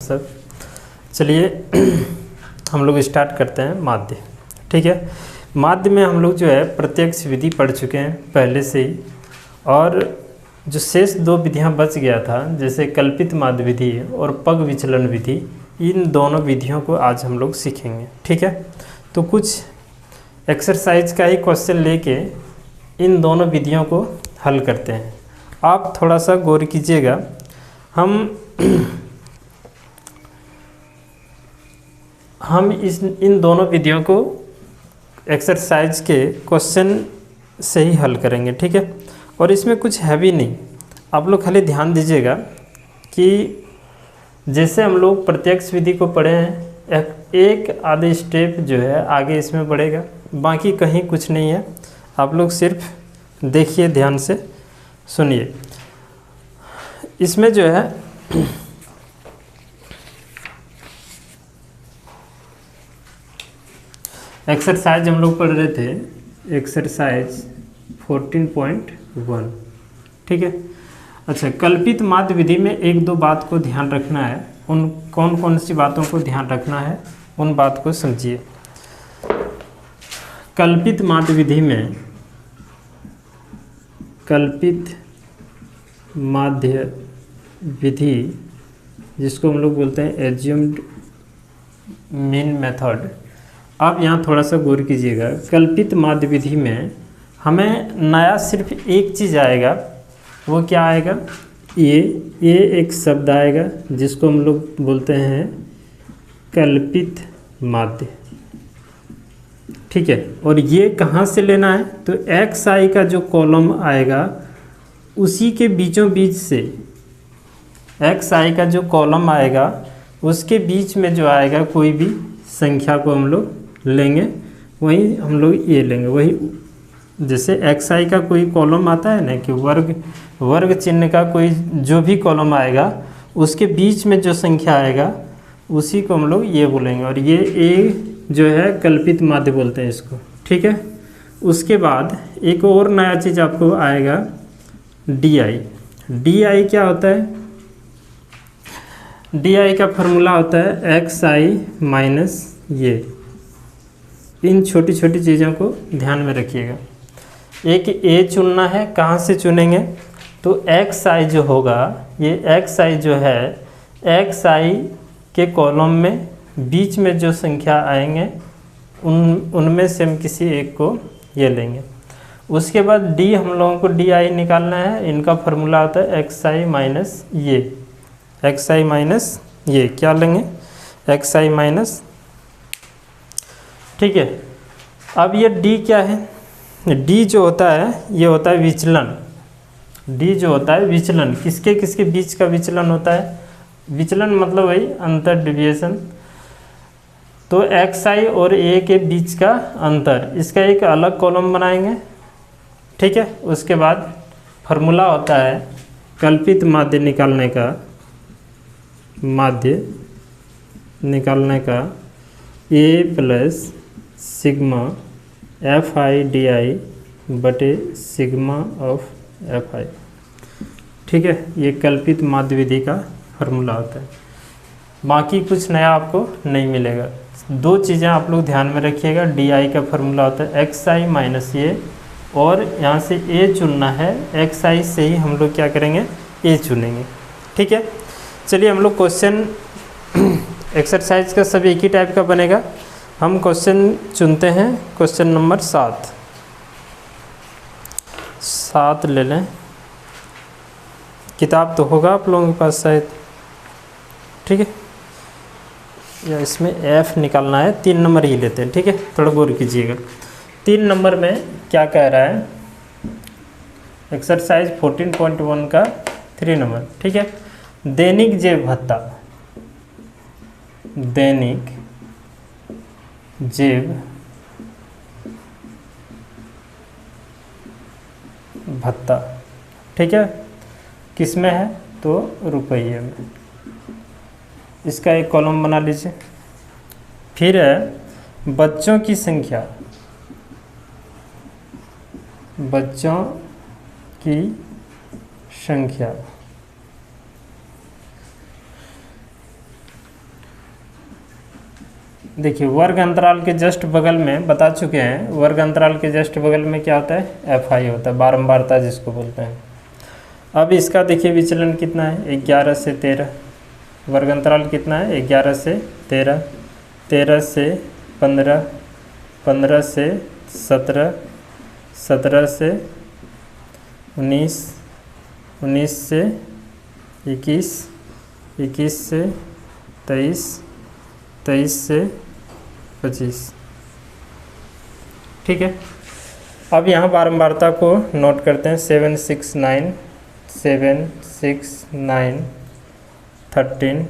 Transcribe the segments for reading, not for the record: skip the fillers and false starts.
सब। चलिए हम लोग स्टार्ट करते हैं माध्य। ठीक है, माध्य में हम लोग जो है प्रत्यक्ष विधि पढ़ चुके हैं पहले से ही, और जो शेष दो विधियां बच गया था जैसे कल्पित माध्य विधि और पग विचलन विधि, इन दोनों विधियों को आज हम लोग सीखेंगे। ठीक है, तो कुछ एक्सरसाइज का ही क्वेश्चन लेके इन दोनों विधियों को हल करते हैं। आप थोड़ा सा गौर कीजिएगा। हम इन दोनों विधियों को एक्सरसाइज के क्वेश्चन से ही हल करेंगे। ठीक है, और इसमें कुछ है भी नहीं, आप लोग खाली ध्यान दीजिएगा कि जैसे हम लोग प्रत्यक्ष विधि को पढ़े हैं, एक आधे स्टेप जो है आगे इसमें बढ़ेगा, बाकी कहीं कुछ नहीं है। आप लोग सिर्फ देखिए, ध्यान से सुनिए। इसमें जो है एक्सरसाइज हम लोग पढ़ रहे थे, एक्सरसाइज 14.1। ठीक है, अच्छा, कल्पित माध्य विधि में एक दो बात को ध्यान रखना है। उन कौन कौन सी बातों को ध्यान रखना है, उन बात को समझिए। कल्पित माध्य विधि में, कल्पित माध्य विधि जिसको हम लोग बोलते हैं एज्यूम्ड मीन मेथड। अब यहाँ थोड़ा सा गौर कीजिएगा। कल्पित माध्य विधि में हमें नया सिर्फ एक चीज़ आएगा, वो क्या आएगा? ये एक शब्द आएगा जिसको हम लोग बोलते हैं कल्पित माध्य। ठीक है, और ये कहाँ से लेना है? तो एक्स आई का जो कॉलम आएगा उसी के बीचों बीच से, एक्स आई का जो कॉलम आएगा उसके बीच में जो आएगा कोई भी संख्या को हम लोग लेंगे, वही हम लोग ये लेंगे। वही जैसे एक्स आई का कोई कॉलम आता है ना, कि वर्ग चिन्ह का कोई जो भी कॉलम आएगा उसके बीच में जो संख्या आएगा उसी को हम लोग ये बोलेंगे, और ये ए जो है कल्पित माध्य बोलते हैं इसको। ठीक है, उसके बाद एक और नया चीज़ आपको आएगा, डी आई। डी आई क्या होता है? डी आई का फॉर्मूला होता है एक्स आई माइनस ये। इन छोटी छोटी चीज़ों को ध्यान में रखिएगा। एक ए चुनना है, कहाँ से चुनेंगे? तो एक्स आई जो होगा, ये एक्स आई जो है, एक्स आई के कॉलम में बीच में जो संख्या आएंगे उनमें से हम किसी एक को ये लेंगे। उसके बाद डी, हम लोगों को डी आई निकालना है। इनका फॉर्मूला होता है एक्स आई माइनस ये, एक्स आई माइनस ये क्या लेंगे? एक्स आई माइनस। ठीक है, अब ये डी क्या है? डी जो होता है ये होता है विचलन। डी जो होता है विचलन, किसके किसके बीच का विचलन होता है? विचलन मतलब वही अंतर, डिविएशन। तो एक्स आई और ए के बीच का अंतर, इसका एक अलग कॉलम बनाएंगे। ठीक है, उसके बाद फार्मूला होता है कल्पित माध्य निकालने का, माध्य निकालने का A plus sigma F I D I बटे सिग्मा ऑफ एफ आई। ठीक है, ये कल्पित माध्य विधि का फार्मूला होता है। बाकी कुछ नया आपको नहीं मिलेगा। दो चीज़ें आप लोग ध्यान में रखिएगा। डी आई का फार्मूला होता है एक्स आई माइनस ये, और यहाँ से ए चुनना है। एक्स आई से ही हम लोग क्या करेंगे? ए चुनेंगे। ठीक है, चलिए हम लोग क्वेश्चन एक्सरसाइज का सब एक ही टाइप का बनेगा। हम क्वेश्चन चुनते हैं, क्वेश्चन नंबर 7 ले लें। किताब तो होगा आप लोगों के पास शायद। ठीक है, या इसमें एफ निकालना है, 3 नंबर ही लेते हैं। ठीक है, थोड़ा गौर कीजिएगा। 3 नंबर में क्या कह रहा है? एक्सरसाइज 14.1 का 3 नंबर। ठीक है, दैनिक जेब भत्ता, दैनिक जेब भत्ता। ठीक है, किस में है? तो रुपये में। इसका एक कॉलम बना लीजिए। फिर है बच्चों की संख्या, बच्चों की संख्या देखिए वर्ग अंतराल के जस्ट बगल में बता चुके हैं, वर्ग अंतराल के जस्ट बगल में क्या होता है, एफ आई होता है, बारंबारता जिसको बोलते हैं। अब इसका देखिए विचलन कितना है, 11 से 13। वर्ग अंतराल कितना है, 11 से 13, 13 से 15, 15 से 17, 17 से 19, 19 से 21, 21 से 23, 23 से 25। ठीक है। अब यहाँ बारंबारता को नोट करते हैं, 7 6 9, 7 6 9, 13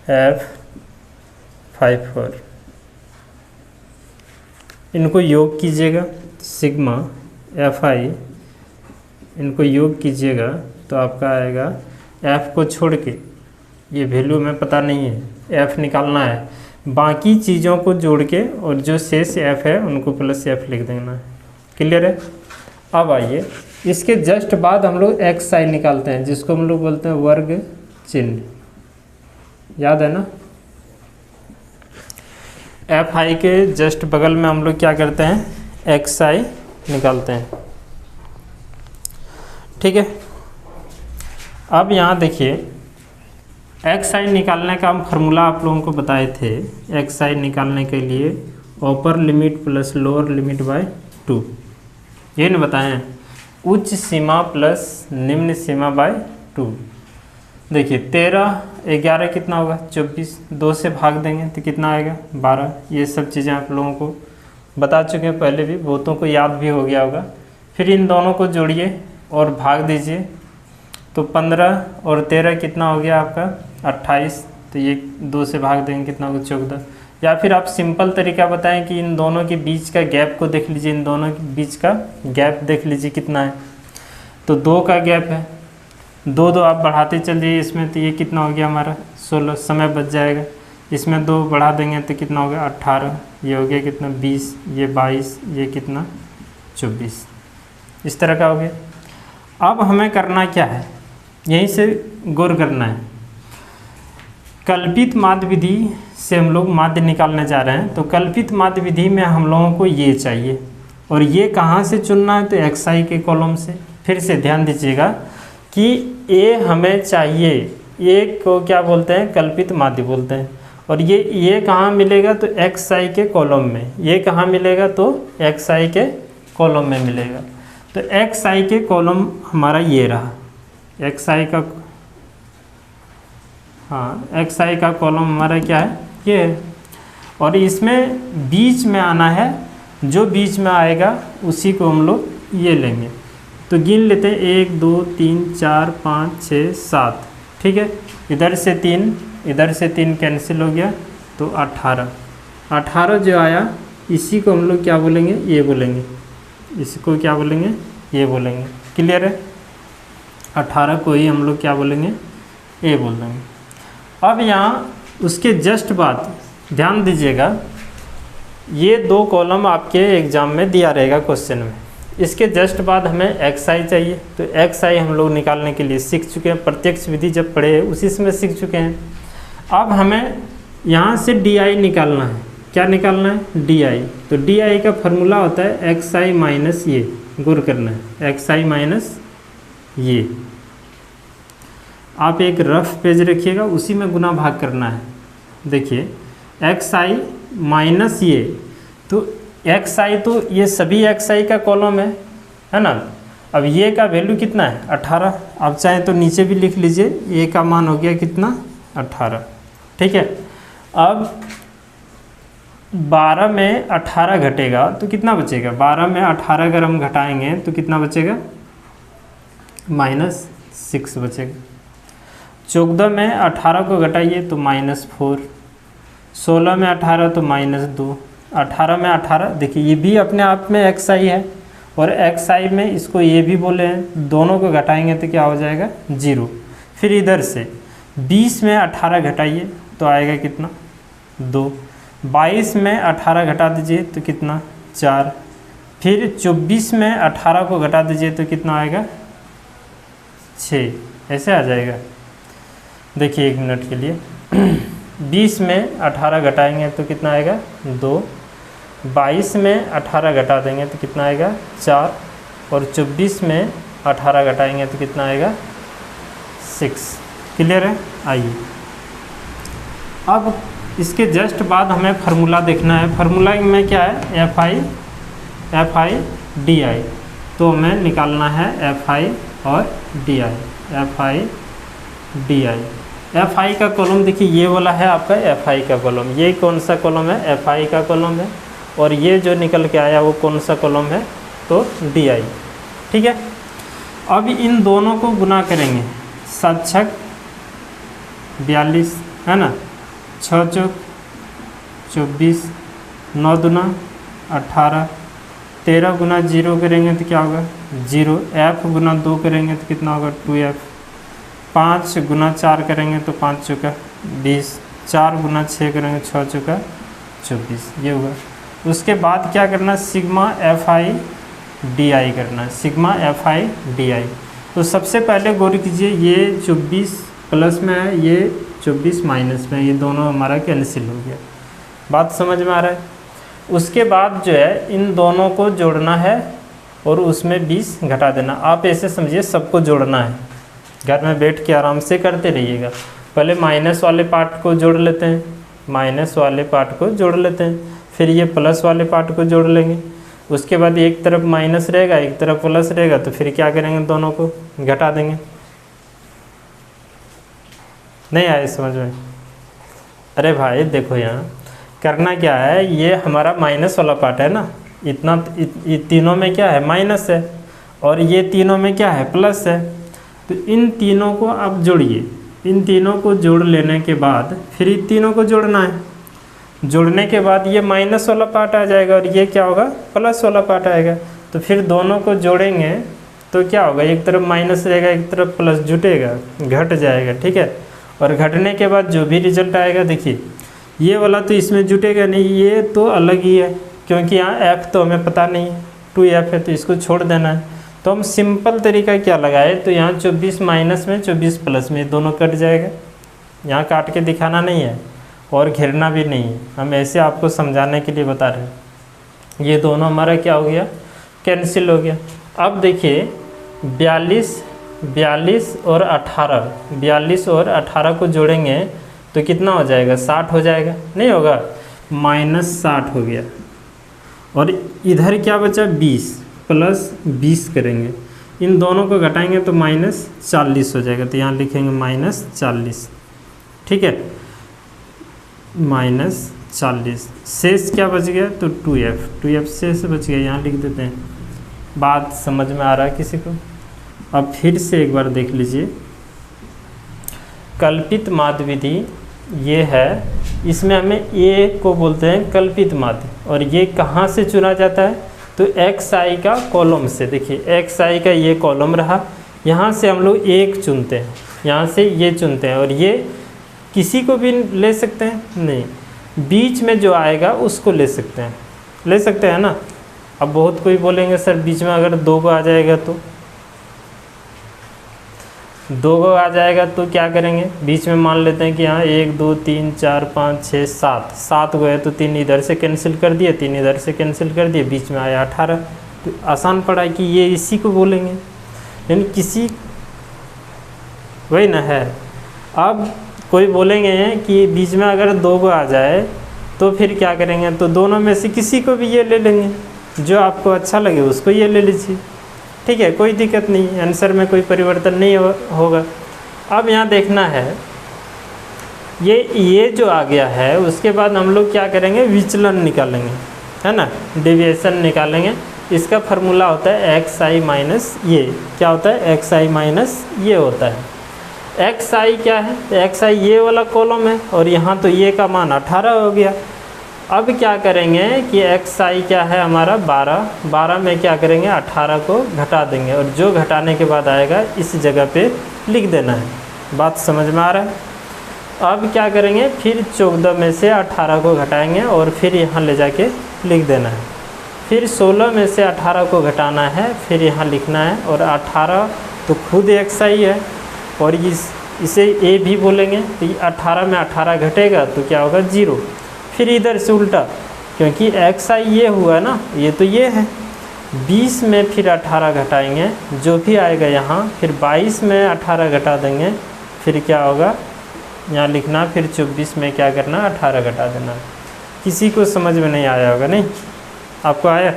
F 5 4। इनको योग कीजिएगा, सिग्मा एफ आई, इनको योग कीजिएगा तो आपका आएगा, F को छोड़ के, ये वैल्यू हमें पता नहीं है, F निकालना है, बाकी चीज़ों को जोड़ के और जो शेष F है उनको प्लस F लिख देना है। क्लियर है। अब आइए इसके जस्ट बाद हम लोग एक्स आई निकालते हैं, जिसको हम लोग बोलते हैं वर्ग चिन्ह, याद है ना। एफ आई के जस्ट बगल में हम लोग क्या करते हैं, एक्स आई निकालते हैं। ठीक है। अब यहाँ देखिए एक्स आई निकालने का हम फार्मूला आप लोगों को बताए थे। एक्स आई निकालने के लिए upper limit plus lower limit by 2, ये न बताएं, उच्च सीमा प्लस निम्न सीमा बाय 2। देखिए 13 11 कितना होगा, 24, 2 से भाग देंगे तो कितना आएगा, 12। ये सब चीज़ें आप लोगों को बता चुके हैं पहले भी, बहुतों को याद भी हो गया होगा। फिर इन दोनों को जोड़िए और भाग दीजिए, तो 15 और 13 कितना हो गया आपका 28, तो ये 2 से भाग देंगे कितना होगा 14। या फिर आप सिंपल तरीका बताएं कि इन दोनों के बीच का गैप को देख लीजिए, इन दोनों के बीच का गैप देख लीजिए कितना है, तो 2 का गैप है, 2 2 आप बढ़ाते चलिए इसमें, तो ये कितना हो गया हमारा 16, समय बच जाएगा। इसमें 2 बढ़ा देंगे तो कितना हो गया 18, ये हो गया कितना 20, ये 22, ये कितना 24, इस तरह का हो गया। अब हमें करना क्या है, यहीं से गौर करना है। कल्पित माध्य विधि से हम लोग माध्य निकालने जा रहे हैं, तो कल्पित माध्य विधि में हम लोगों को ये चाहिए, और ये कहाँ से चुनना है, तो एक्स आई के कॉलम से। फिर से ध्यान दीजिएगा कि ए हमें चाहिए, ए को क्या बोलते हैं, कल्पित माध्य बोलते हैं। और ये कहाँ मिलेगा, तो एक्स आई के कॉलम में। ये कहाँ मिलेगा, तो एक्स आई के कॉलम में मिलेगा। तो एक्स आई के कॉलम हमारा ये रहा, एक्स आई का, हाँ एक्स आई का कॉलम हमारा क्या है, ये है। और इसमें बीच में आना है, जो बीच में आएगा उसी को हम लोग ये लेंगे। तो गिन लेते हैं, 1 2 3 4 5 6 7। ठीक है, इधर से 3, इधर से 3 कैंसिल हो गया, तो 18। 18 जो आया इसी को हम लोग क्या बोलेंगे, ये बोलेंगे, इसको क्या बोलेंगे, ये बोलेंगे। क्लियर है। 18 को ही हम लोग क्या बोलेंगे, ये बोल देंगे। अब यहाँ उसके जस्ट बाद ध्यान दीजिएगा, ये 2 कॉलम आपके एग्जाम में दिया रहेगा क्वेश्चन में। इसके जस्ट बाद हमें एक्स आई चाहिए, तो एक्स आई हम लोग निकालने के लिए सीख चुके हैं, प्रत्यक्ष विधि जब पढ़े उसी समय सीख चुके हैं। अब हमें यहाँ से डी आई निकालना है। क्या निकालना है, डी आई। तो डी आई का फार्मूला होता है एक्स आई माइनस ये, गौर करना है, एक्स आई माइनस ये। आप एक रफ पेज रखिएगा, उसी में गुना भाग करना है। देखिए एक्स आई माइनस ये, तो एक्स आई तो ये सभी एक्स आई का कॉलम है ना। अब ये का वैल्यू कितना है 18, आप चाहें तो नीचे भी लिख लीजिए, ये का मान हो गया कितना 18। ठीक है। अब 12 में 18 घटेगा तो कितना बचेगा, 12 में 18 अगर हम घटाएंगे तो कितना बचेगा, -6 बचेगा। 14 में 18 को घटाइए तो -4, 16 में 18 तो -2, 18 में 18, देखिए ये भी अपने आप में एक्स आई है, और एक्स आई में इसको ये भी बोले हैं, दोनों को घटाएंगे तो क्या हो जाएगा 0। फिर इधर से 20 में 18 घटाइए तो आएगा कितना 2, 22 में 18 घटा दीजिए तो कितना 4, फिर 24 में 18 को घटा दीजिए तो कितना आएगा 6, ऐसे आ जाएगा। देखिए 1 मिनट के लिए 20 में 18 घटाएंगे तो कितना आएगा 2, 22 में 18 घटा देंगे तो कितना आएगा 4, और 24 में 18 घटाएंगे तो कितना आएगा 6। क्लियर है। आइए अब इसके जस्ट बाद हमें फार्मूला देखना है। फार्मूला में क्या है, एफ आई डी आई, तो हमें निकालना है एफ आई और D I. F I D I, F I का कॉलम देखिए ये वाला है आपका एफ आई का कॉलम, ये कौन सा कॉलम है, एफ आई का कॉलम है, और ये जो निकल के आया वो कौन सा कॉलम है, तो डी आई। ठीक है। अब इन दोनों को गुना करेंगे, 7 छक 42 है ना, 6 चौक 24, 9 दूना 18, 13 गुना 0 करेंगे तो क्या होगा 0, एफ गुना 2 करेंगे तो कितना होगा 2f, 5 गुना 4 करेंगे तो 5 चौका 20, 4 गुना 6 करेंगे 6 चौका 24, ये होगा। उसके बाद क्या करना, सिग्मा एफ आई डी आई करना है, सिग्मा एफ आई डी आई। तो सबसे पहले गौर कीजिए, ये 24 प्लस में है, ये 24 माइनस में, ये दोनों हमारा कैंसिल हो गया। बात समझ में आ रहा है। उसके बाद जो है इन दोनों को जोड़ना है और उसमें 20 घटा देना। आप ऐसे समझिए सबको जोड़ना है, घर में बैठ के आराम से करते रहिएगा। पहले माइनस वाले पार्ट को जोड़ लेते हैं, माइनस वाले पार्ट को जोड़ लेते हैं, फिर ये प्लस वाले पार्ट को जोड़ लेंगे। उसके बाद एक तरफ माइनस रहेगा एक तरफ प्लस रहेगा, तो फिर क्या करेंगे, दोनों को घटा देंगे। नहीं आए समझ में? अरे भाई देखो यहाँ करना क्या है, ये हमारा माइनस वाला पार्ट है ना, इतना तीनों में क्या है माइनस है, और ये तीनों में क्या है प्लस है। तो इन तीनों को आप जोड़िए, इन तीनों को जोड़ लेने के बाद फिर इन तीनों को जोड़ना है। जोड़ने के बाद ये माइनस वाला पार्ट आ जाएगा और ये क्या होगा, प्लस वाला पार्ट आएगा। तो फिर दोनों को जोड़ेंगे तो क्या होगा, एक तरफ माइनस रहेगा एक तरफ प्लस, जुटेगा घट जाएगा। ठीक है। और घटने के बाद जो भी रिजल्ट आएगा, देखिए ये वाला तो इसमें जुटेगा नहीं, ये तो अलग ही है, क्योंकि यहाँ एफ तो हमें पता नहीं है, 2f है, तो इसको छोड़ देना है। तो हम सिंपल तरीका क्या लगाए, तो यहाँ 24 माइनस में 24 प्लस में दोनों कट जाएगा। यहाँ काट के दिखाना नहीं है और घेरना भी नहीं है, हम ऐसे आपको समझाने के लिए बता रहे हैं। ये दोनों हमारा क्या हो गया, कैंसिल हो गया। अब देखिए 42 और 18, 42 और 18 को जोड़ेंगे तो कितना हो जाएगा, 60 हो जाएगा, नहीं होगा, -60 हो गया। और इधर क्या बचा, 20 प्लस 20 करेंगे, इन दोनों को घटाएंगे तो -40 हो जाएगा। तो यहाँ लिखेंगे -40। ठीक है, -40, शेष क्या बच गया, तो 2f शेष बच गया, यहाँ लिख देते हैं। बात समझ में आ रहा है किसी को? अब फिर से एक बार देख लीजिए, कल्पित माध्य विधि ये है, इसमें हमें ए को बोलते हैं कल्पित माध्य, और ये कहाँ से चुना जाता है, तो एक्स आई का कॉलम से। देखिए एक्स आई का ये कॉलम रहा, यहाँ से हम लोग एक चुनते हैं, यहाँ से ये चुनते हैं, और ये किसी को भी ले सकते हैं, नहीं, बीच में जो आएगा उसको ले सकते हैं, ले सकते हैं ना। अब बहुत कोई बोलेंगे सर बीच में अगर 2 को आ जाएगा तो 2 को आ जाएगा तो क्या करेंगे, बीच में मान लेते हैं कि यहाँ 1 2 3 4 5 6 7 को है, तो 3 इधर से कैंसिल कर दिए, 3 इधर से कैंसिल कर दिए, बीच में आया 18। तो आसान पड़ा कि ये इसी को बोलेंगे, यानी किसी, वही ना है। अब कोई बोलेंगे कि बीच में अगर 2 को आ जाए तो फिर क्या करेंगे, तो दोनों में से किसी को भी ये ले लेंगे, जो आपको अच्छा लगे उसको ये ले लीजिए। ठीक है, कोई दिक्कत नहीं, आंसर में कोई परिवर्तन नहीं होगा। अब यहाँ देखना है, ये जो आ गया है, उसके बाद हम लोग क्या करेंगे, विचलन निकालेंगे, है ना, डेविएशन निकालेंगे। इसका फार्मूला होता है एक्स आई माइनस ये, क्या होता है, एक्स आई माइनस ये होता है। एक्स आई क्या है, तो एक्स आई ये वाला कॉलम है, और यहाँ तो ये का मान 18 हो गया। अब क्या करेंगे कि एक्स आई क्या है हमारा 12 में क्या करेंगे, 18 को घटा देंगे, और जो घटाने के बाद आएगा इस जगह पे लिख देना है। बात समझ में आ रहा है? अब क्या करेंगे, फिर 14 में से 18 को घटाएंगे और फिर यहाँ ले जाके लिख देना है। फिर 16 में से 18 को घटाना है, फिर यहाँ लिखना है, और 18 तो खुद एक्स आई है, और इस इसे ए भी बोलेंगे, तो ये 18 में 18 घटेगा तो क्या होगा 0। फिर इधर से उल्टा, क्योंकि एक्स आई ये हुआ ना, ये तो ये है, 20 में फिर 18 घटाएंगे जो भी आएगा यहाँ, फिर 22 में 18 घटा देंगे, फिर क्या होगा यहाँ लिखना, फिर 24 में क्या करना 18 घटा देना। किसी को समझ में नहीं आया होगा, नहीं आपको आया?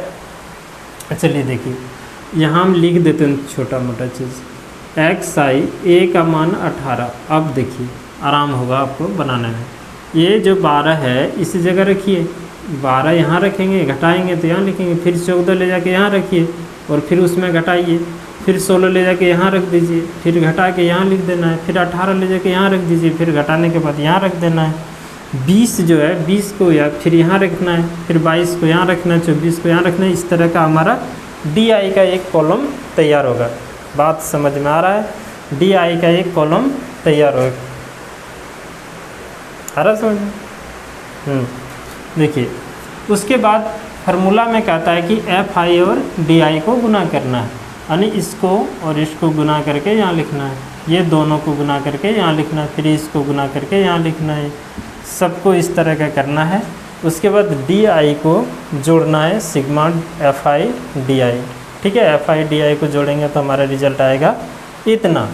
चलिए देखिए यहाँ हम लिख देते हैं छोटा मोटा चीज़, एक्स आई ए का मान 18। अब देखिए आराम होगा आपको बनाने में। ये जो 12 है इसी जगह रखिए, 12 यहाँ रखेंगे, घटाएंगे तो यहाँ लिखेंगे, फिर 14 ले जाके यहाँ रखिए और फिर उसमें घटाइए, फिर 16 ले जाके यहाँ रख दीजिए, फिर घटा के यहाँ लिख देना है, फिर 18 ले जाके यहाँ रख दीजिए, फिर घटाने के बाद यहाँ रख देना है। 20 जो है 20 को या फिर यहाँ रखना है, फिर 22 को यहाँ रखना है, 24 को यहाँ रखना है। इस तरह का हमारा DI का एक कॉलम तैयार होगा। बात समझ में आ रहा है? DI का एक कॉलम तैयार होगा, आ रहा समझ में? देखिए उसके बाद फार्मूला में कहता है कि FI और DI को गुना करना है, यानी इसको और इसको गुना करके यहाँ लिखना है, ये दोनों को गुना करके यहाँ लिखना है, फिर इसको गुना करके यहाँ लिखना है, सबको इस तरह का करना है। उसके बाद DI को जोड़ना है सिग्मा FI DI, ठीक है। FI DI को जोड़ेंगे तो हमारा रिजल्ट आएगा इतना।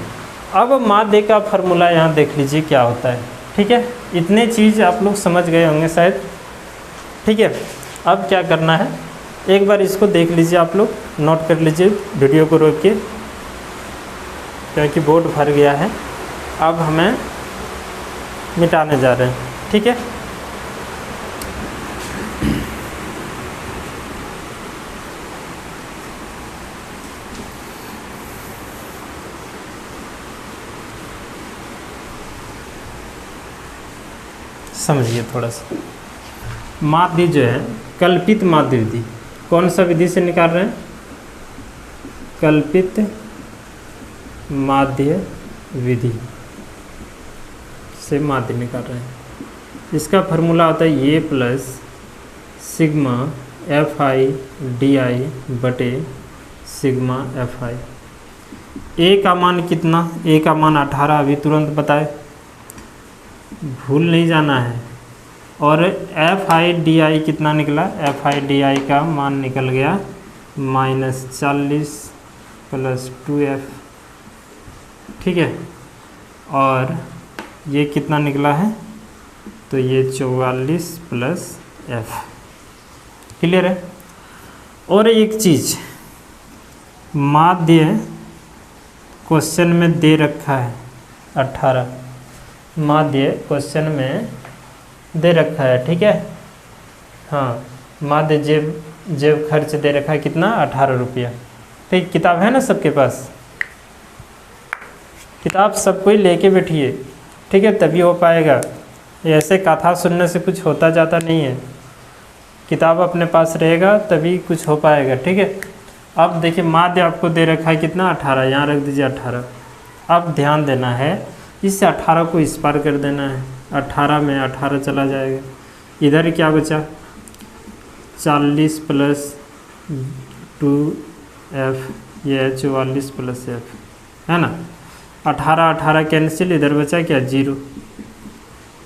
अब माध्य का फार्मूला यहाँ देख लीजिए क्या होता है, ठीक है। इतने चीज़ आप लोग समझ गए होंगे शायद, ठीक है। अब क्या करना है, एक बार इसको देख लीजिए, आप लोग नोट कर लीजिए, वीडियो को रोक के, क्योंकि बोर्ड भर गया है। अब हमें मिटाने जा रहे हैं, ठीक है। समझिए थोड़ा सा, माध्य जो है कल्पित माध्य विधि, कौन सा विधि से निकाल रहे हैं? कल्पित माध्य विधि से माध्य निकाल रहे हैं। इसका फार्मूला होता है ये प्लस सिग्मा FI DI बटे सिग्मा FI। ए का मान कितना? ए का मान 18, अभी तुरंत बताए, भूल नहीं जाना है। और FI DI कितना निकला? FI DI का मान निकल गया -40 + 2F, ठीक है। और ये कितना निकला है? तो ये 44 + F, क्लियर है। और एक चीज़, माध्य क्वेश्चन में दे रखा है 18, माध्य क्वेश्चन में दे रखा है, ठीक है। हाँ, माध्य जेब खर्च दे रखा है कितना? 18 रुपया। ठीक, किताब है ना सबके पास? किताब सब कोई लेके बैठिए, ठीक है, तभी हो पाएगा। ऐसे कथा सुनने से कुछ होता जाता नहीं है, किताब अपने पास रहेगा तभी कुछ हो पाएगा, ठीक है। अब देखिए माध्य आपको दे रखा है कितना? 18, यहाँ रख दीजिए 18। अब ध्यान देना है, इस 18 को इस पार कर देना है, 18 में 18 चला जाएगा। इधर क्या बचा? 40 + 2F, ये है 44 + F, है ना। 18 18 कैंसिल, इधर बचा क्या? 0।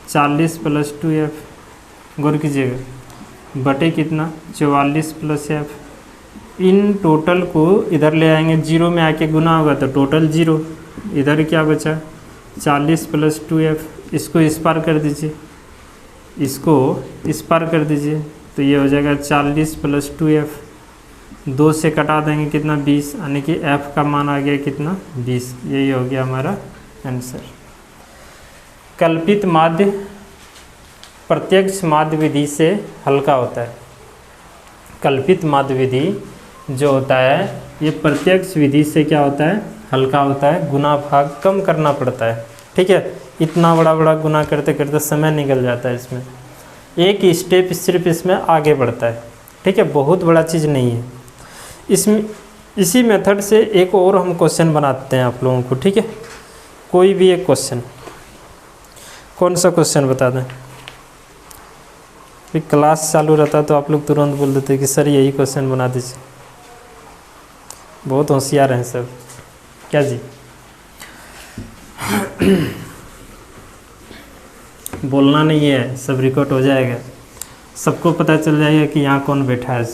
40 + 2F, गौर कीजिएगा, बटे कितना? 44 + F। इन टोटल को इधर ले आएंगे, 0 में आके गुना होगा तो टोटल 0। इधर क्या बचा? 40 + 2F, इसको इस पार कर दीजिए, इसको इस पार कर दीजिए, तो ये हो जाएगा 40 + 2F। 2 से कटा देंगे कितना? 20, यानी कि F का मान आ गया कितना? 20। यही हो गया हमारा आंसर। कल्पित माध्य प्रत्यक्ष माध्य विधि से हल्का होता है। कल्पित माध्य विधि जो होता है ये प्रत्यक्ष विधि से क्या होता है? हल्का होता है, गुना भाग कम करना पड़ता है, ठीक है। इतना बड़ा बड़ा गुना करते करते समय निकल जाता है इसमें, एक स्टेप सिर्फ इसमें आगे बढ़ता है, ठीक है, बहुत बड़ा चीज़ नहीं है इसमें। इसी मेथड से एक और हम क्वेश्चन बनाते हैं आप लोगों को, ठीक है। कोई भी एक क्वेश्चन, कौन सा क्वेश्चन बता दें? फिर क्लास चालू रहता तो आप लोग तुरंत बोल देते कि सर यही क्वेश्चन बना दीजिए, बहुत होशियार हैं सब, क्या जी? बोलना नहीं है, सब रिकॉर्ड हो जाएगा, सबको पता चल जाएगा कि यहाँ कौन बैठा है।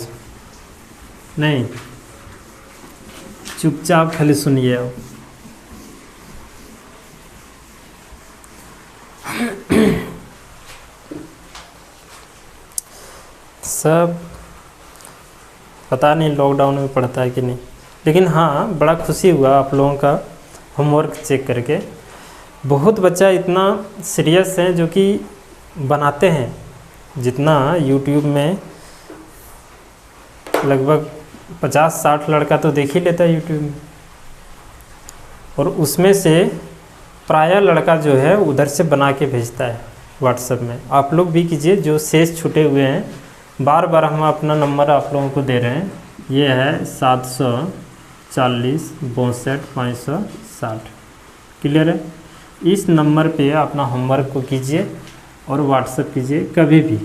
नहीं, चुपचाप खाली सुनिए आप। सब पता नहीं लॉकडाउन में पढ़ता है कि नहीं, लेकिन हाँ बड़ा खुशी हुआ आप लोगों का होमवर्क चेक करके। बहुत बच्चा इतना सीरियस है जो कि बनाते हैं। जितना यूट्यूब में लगभग 50-60 लड़का तो देख ही लेता है यूट्यूब में, और उसमें से प्रायः लड़का जो है उधर से बना के भेजता है व्हाट्सएप में। आप लोग भी कीजिए, जो शेष छूटे हुए हैं। बार बार हम अपना नंबर आप लोगों को दे रहे हैं, ये है 740 62 560। क्लियर है? इस नंबर पे अपना होमवर्क को कीजिए और व्हाट्सएप कीजिए, कभी भी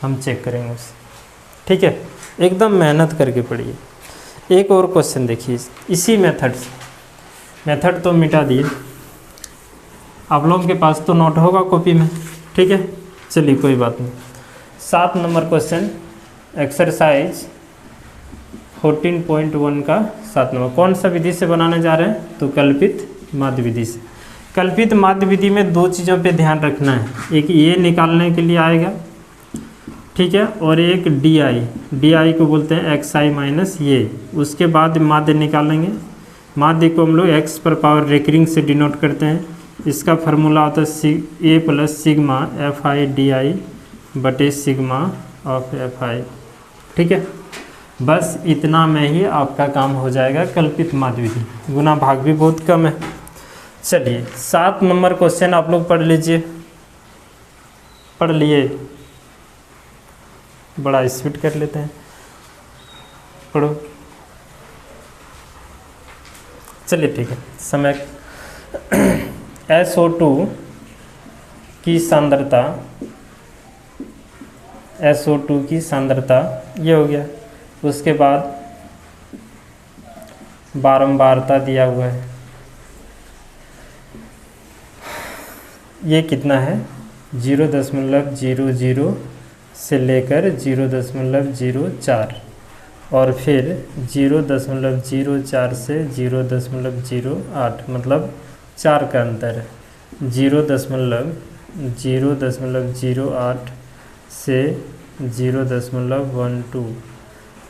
हम चेक करेंगे उसे। ठीक है, एकदम मेहनत करके पढ़िए। एक और क्वेश्चन देखिए इसी मेथड से। मेथड तो मिटा दिए, आप लोगों के पास तो नोट होगा कॉपी में। ठीक है, चलिए कोई बात नहीं। 7 नंबर क्वेश्चन, एक्सरसाइज 14.1 का 7 नंबर। कौन सा विधि से बनाने जा रहे हैं? तो कल्पित माध्य विधि से। कल्पित माध्य विधि में 2 चीज़ों पे ध्यान रखना है। एक ये निकालने के लिए आएगा, ठीक है, और एक डी को बोलते हैं xi माइनस ये। उसके बाद माध्य निकालेंगे। माध्य को हम लोग x पर पावर रेकरिंग से डिनोट करते हैं। इसका फार्मूला होता है a plus sigma fi D बटे सिग्मा ऑफ fi। ठीक है, बस इतना में ही आपका काम हो जाएगा कल्पित माध्य विधि। गुना भाग भी बहुत कम है। चलिए 7 नंबर क्वेश्चन आप लोग पढ़ लीजिए। पढ़ लिए? बड़ा स्पीड कर लेते हैं, पढ़ो। चलिए ठीक है, समय SO2 की सांद्रता, SO2 की सांद्रता ये हो गया। उसके बाद बारंबारता दिया हुआ है, ये कितना है? 0.00 से लेकर 0.04 और फिर 0.04 से 0.08, मतलब 4 का अंतर है। 0.08 से 0.12,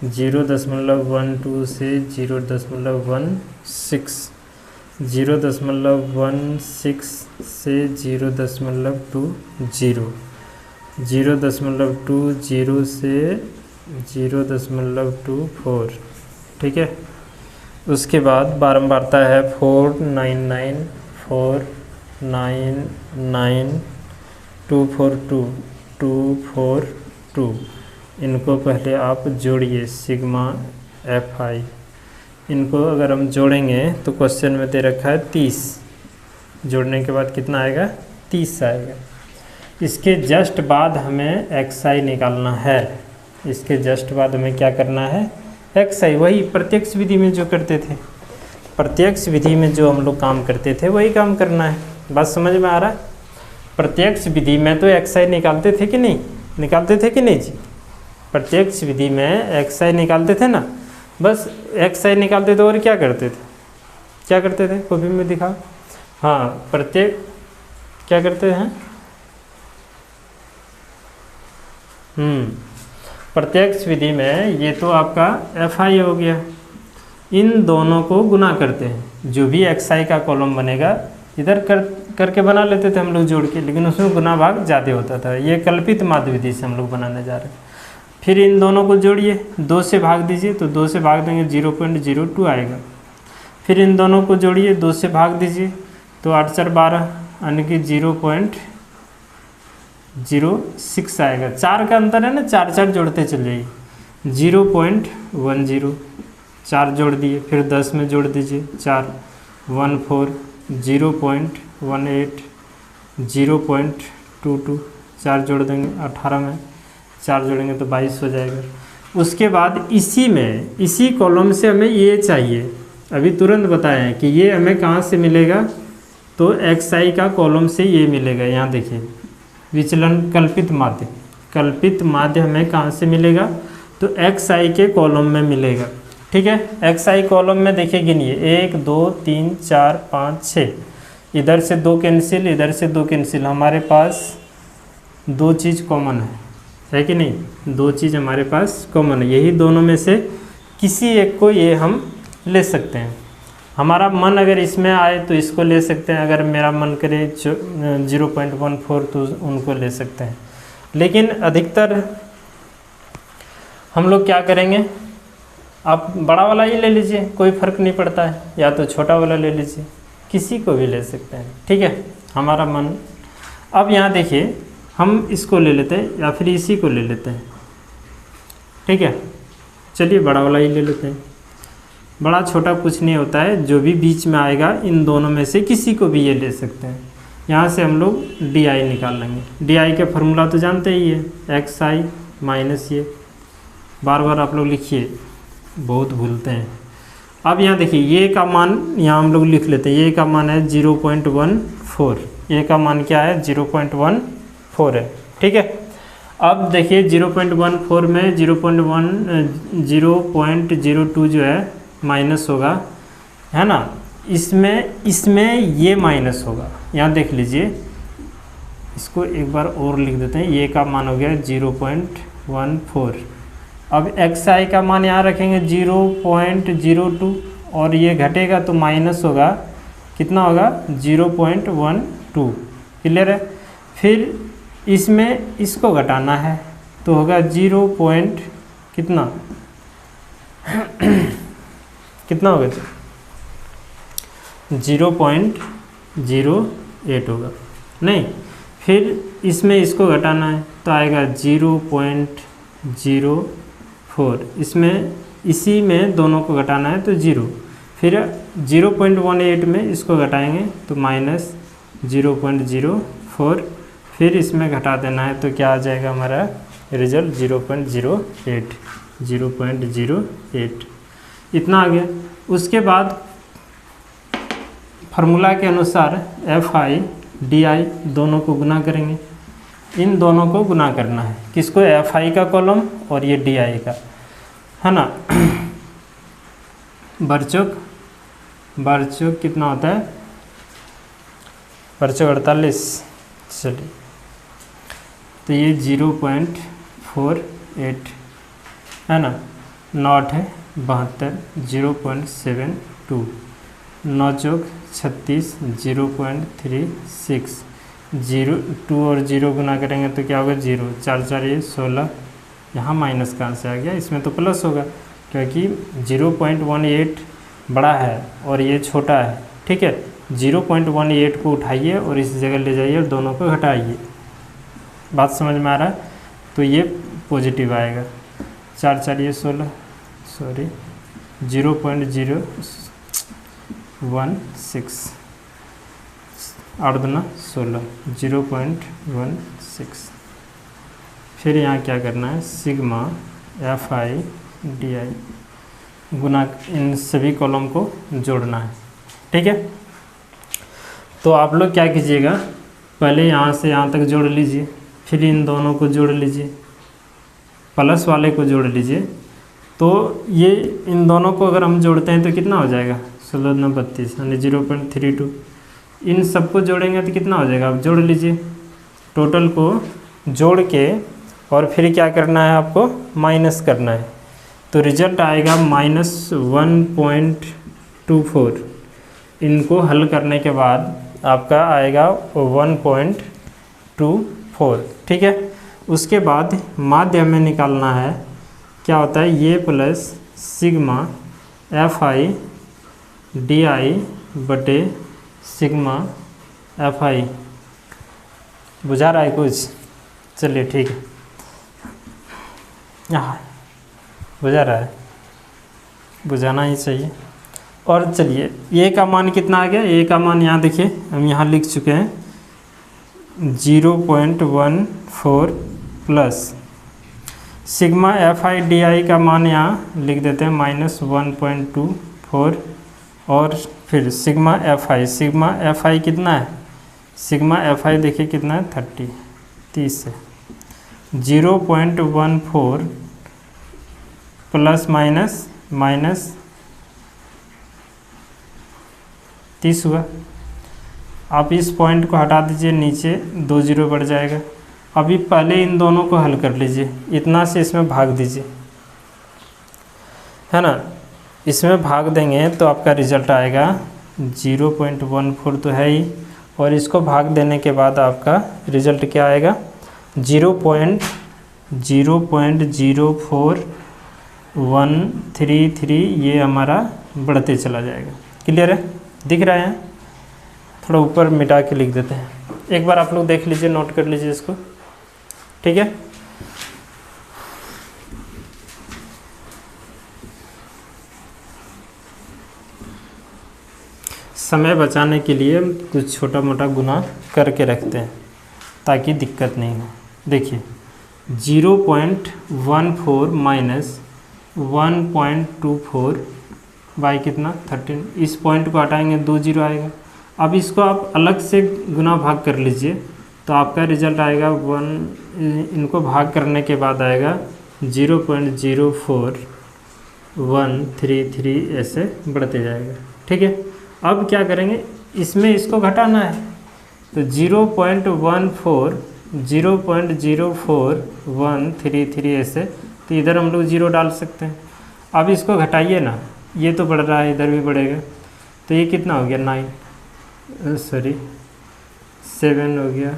0.12 से 0.16, 0.16 से 0.20, 0.20 से 0.24। ठीक है, उसके बाद बारंबारता है 499, 499, 242, 242। इनको पहले आप जोड़िए, सिग्मा fi। इनको अगर हम जोड़ेंगे तो क्वेश्चन में दे रखा है 30। जोड़ने के बाद कितना आएगा? 30 आएगा। इसके जस्ट बाद हमें xi निकालना है। इसके जस्ट बाद हमें क्या करना है? xi। वही प्रत्यक्ष विधि में जो करते थे, प्रत्यक्ष विधि में जो हम लोग काम करते थे वही काम करना है। बात समझ में आ रहा है? प्रत्यक्ष विधि में तो xi निकालते थे कि नहीं? निकालते थे कि नहीं जी? प्रत्यक्ष विधि में xi निकालते थे ना। बस xi निकालते थे और क्या करते थे? क्या करते थे? कॉपी में दिखा। हाँ, प्रत्येक क्या करते हैं? प्रत्यक्ष विधि में ये तो आपका fi हो गया। इन दोनों को गुना करते हैं। जो भी xi का कॉलम बनेगा इधर करके बना लेते थे हम लोग जोड़ के, लेकिन उसमें गुना भाग ज़्यादा होता था। ये कल्पित माध्य विधि से हम लोग बनाने जा रहे हैं। फिर इन दोनों को जोड़िए, 2 से भाग दीजिए, तो 2 से भाग देंगे 0.02 आएगा। फिर इन दोनों को जोड़िए, 2 से भाग दीजिए, तो 8 4 12, यानी कि 0.06 आएगा। 4 का अंतर है ना, 4 4 जोड़ते चलिए, 0.10, 4 जोड़ दिए। फिर 10 में जोड़ दीजिए 4, 14, 0.18, 0.22, 4 जोड़ देंगे 18 में, 4 जोड़ेंगे तो 22 हो जाएगा। उसके बाद इसी कॉलम से हमें ये चाहिए। अभी तुरंत बताएं कि ये हमें कहाँ से मिलेगा? तो एक्स आई का कॉलम से ये मिलेगा। यहाँ देखिए विचलन कल्पित माध्य हमें कहाँ से मिलेगा, तो एक्स आई के कॉलम में मिलेगा। ठीक है, एक्स आई कॉलम में देखिए गिनिए 1 2 3 4 5 6, इधर से 2 कैंसिल, इधर से 2 कैंसिल, हमारे पास 2 चीज़ कॉमन है कि नहीं, 2 चीज़ हमारे पास कॉमन है। यही दोनों में से किसी एक को ये हम ले सकते हैं। हमारा मन अगर इसमें आए तो इसको ले सकते हैं, अगर मेरा मन करे 0.14 तो उनको ले सकते हैं। लेकिन अधिकतर हम लोग क्या करेंगे, आप बड़ा वाला ही ले लीजिए, कोई फ़र्क नहीं पड़ता है, या तो छोटा वाला ले लीजिए, किसी को भी ले सकते हैं। ठीक है, हमारा मन। अब यहाँ देखिए हम इसको ले लेते हैं या फिर इसी को ले लेते हैं। ठीक है, चलिए बड़ा वाला ही ले लेते हैं। बड़ा छोटा कुछ नहीं होता है, जो भी बीच में आएगा इन दोनों में से किसी को भी ये ले सकते हैं। यहाँ से हम लोग डी आई निकाल लेंगे। डी आई का फॉर्मूला तो जानते ही है, एक्स आई माइनस ये, बार बार आप लोग लिखिए, बहुत भूलते हैं। अब यहाँ देखिए ये का मान यहाँ हम लोग लिख लेते हैं, ये का मान है 0.14, ये का मान क्या है 0.14 है। ठीक है, अब देखिए 0.14 में 0.02 जो है माइनस होगा, है ना, इसमें ये माइनस होगा। यहाँ देख लीजिए, इसको एक बार और लिख देते हैं, ये का मान हो गया 0.14। अब एक्स आई का मान यहाँ रखेंगे 0.02 और ये घटेगा तो माइनस होगा, कितना होगा 0.12। क्लियर है, फिर इसमें इसको घटाना है तो होगा 0. कितना कितना होगा 0.08 होगा, नहीं, फिर इसमें इसको घटाना है तो आएगा 0.04, इसमें इसी में दोनों को घटाना है तो 0, फिर 0.18 में इसको घटाएंगे तो माइनस 0.04, फिर इसमें घटा देना है तो क्या आ जाएगा हमारा रिजल्ट 0.08 इतना आ गया। उसके बाद फार्मूला के अनुसार एफ आई डी आई दोनों को गुना करेंगे, इन दोनों को गुना करना है, किसको, एफ आई का कॉलम और ये डी आई का, है ना। बरचौक कितना होता है, बरचौक 48, चलिए तो ये 0.48 है ना, नॉट है 72, 0.72, 9 चौक 36, 0.36, 2 और 0 गुना करेंगे तो क्या होगा 0, 4 4 ये 16, यहाँ माइनस कहाँ से आ गया, इसमें तो प्लस होगा क्योंकि 0.18 बड़ा है और ये छोटा है। ठीक है, 0.18 को उठाइए और इस जगह ले जाइए और दोनों को घटाइए, बात समझ में आ रहा है, तो ये पॉजिटिव आएगा। 4 4 ये 16, सॉरी 0.016, 8 दूना 16, 0.16। फिर यहाँ क्या करना है, sigma F I D I गुना इन सभी कॉलम को जोड़ना है। ठीक है, तो आप लोग क्या कीजिएगा, पहले यहाँ से यहाँ तक जोड़ लीजिए, फिर इन दोनों को जोड़ लीजिए, प्लस वाले को जोड़ लीजिए, तो ये इन दोनों को अगर हम जोड़ते हैं तो कितना हो जाएगा 16 9 32 यानी 0.32। इन सबको जोड़ेंगे तो कितना हो जाएगा, आप जोड़ लीजिए, टोटल को जोड़ के और फिर क्या करना है, आपको माइनस करना है, तो रिजल्ट आएगा -1.24। इनको हल करने के बाद आपका आएगा 1.24। ठीक है, उसके बाद माध्य में निकालना है, क्या होता है ये plus sigma F I D I बटे सिग्मा एफ आई। बुझा रहा है कुछ, चलिए ठीक है, बुझा रहा है, बुझाना ही चाहिए। और चलिए ए का मान कितना आ गया, ए का मान यहाँ देखिए हम यहाँ लिख चुके हैं 0.14 plus sigma F I D आई का मान यहाँ लिख देते हैं -1.24 और फिर सिग्मा एफ आई कितना है, सिग्मा एफ आई देखिए कितना है 30 है। 0.14 प्लस माइनस 30 हुआ। आप इस पॉइंट को हटा दीजिए, नीचे 2 जीरो बढ़ जाएगा। अभी पहले इन दोनों को हल कर लीजिए, इतना से इसमें भाग दीजिए, है ना। इसमें भाग देंगे तो आपका रिजल्ट आएगा 0.14 तो है ही, और इसको भाग देने के बाद आपका रिजल्ट क्या आएगा 0.0433, ये हमारा बढ़ते चला जाएगा। क्लियर है, दिख रहा है। थोड़ा ऊपर मिटा के लिख देते हैं, एक बार आप लोग देख लीजिए, नोट कर लीजिए इसको, ठीक है। समय बचाने के लिए कुछ छोटा मोटा गुना करके रखते हैं ताकि दिक्कत नहीं हो। देखिए 0.14 माइनस 1.24 बाई कितना 13, इस पॉइंट को हटाएंगे 2 जीरो आएगा। अब इसको आप अलग से गुना भाग कर लीजिए तो आपका रिजल्ट आएगा 1, इनको भाग करने के बाद आएगा 0.0433, ऐसे बढ़ते जाएगा, ठीक है। अब क्या करेंगे, इसमें इसको घटाना है तो 0.0433 ऐसे, तो इधर हम लोग 0 डाल सकते हैं। अब इसको घटाइए ना, ये तो बढ़ रहा है, इधर भी बढ़ेगा, तो ये कितना हो गया 7 हो गया।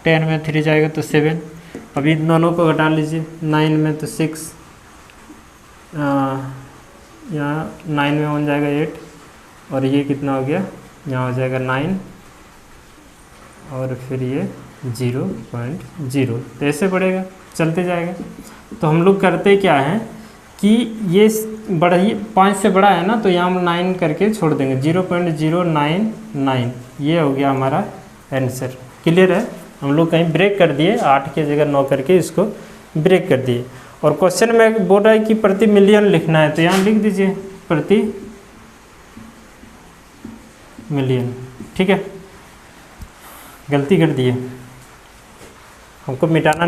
10 में 3 जाएगा तो 7। अभी इन दोनों को घटा लीजिए, 9 में तो 6, यहाँ 9 में 1 जाएगा 8, और ये कितना हो गया, यहाँ हो जाएगा 9, और फिर ये 0.0, तो ऐसे बढ़ेगा, चलते जाएगा। तो हम लोग करते क्या है कि ये बढ़िए 5 से बड़ा है ना, तो यहाँ हम 9 करके छोड़ देंगे, 0.099, ये हो गया हमारा आंसर। क्लियर है, हम लोग कहीं ब्रेक कर दिए, 8 की जगह 9 करके इसको ब्रेक कर दिए। और क्वेश्चन में बोल रहा है कि प्रति मिलियन लिखना है, तो यहाँ लिख दीजिए प्रति मिलियन, ठीक है। गलती कर दिए, हमको मिटाना